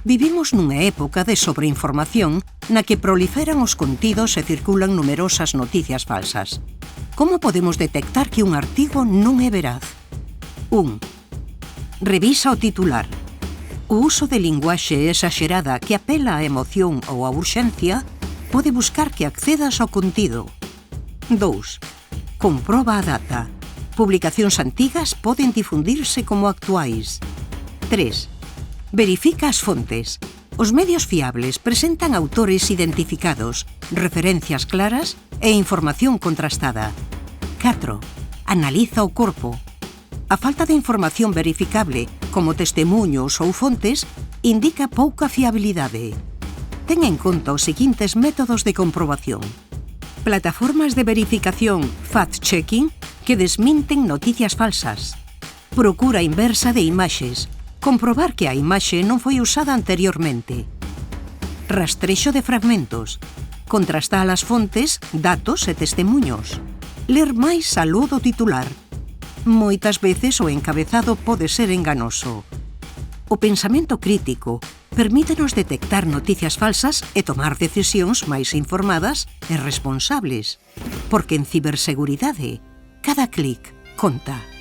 Vivimos nunha época de sobreinformación na que proliferan os contidos e circulan numerosas noticias falsas. Como podemos detectar que un artigo non é veraz? 1. Revisa o titular. O uso de linguaxe exaxerada que apela á emoción ou á urxencia pode buscar que accedas ao contido. 2. Comproba a data. Publicacións antigas poden difundirse como actuais. 3. Verifica as fontes. Os medios fiables presentan autores identificados, referencias claras e información contrastada. 4. Analiza o corpo. A falta de información verificable, como testemuños ou fontes, indica pouca fiabilidade. Ten en conta os seguintes métodos de comprobación. Plataformas de verificación fact-checking que desminten noticias falsas. Procura inversa de imaxes. Comprobar que a imaxe non foi usada anteriormente. Rastrexo de fragmentos. Contrastar as fontes, datos e testemuños. Ler máis aló do titular. Moitas veces o encabezado pode ser enganoso. O pensamento crítico permítenos detectar noticias falsas e tomar decisións máis informadas e responsables. Porque en ciberseguridade, cada clic conta.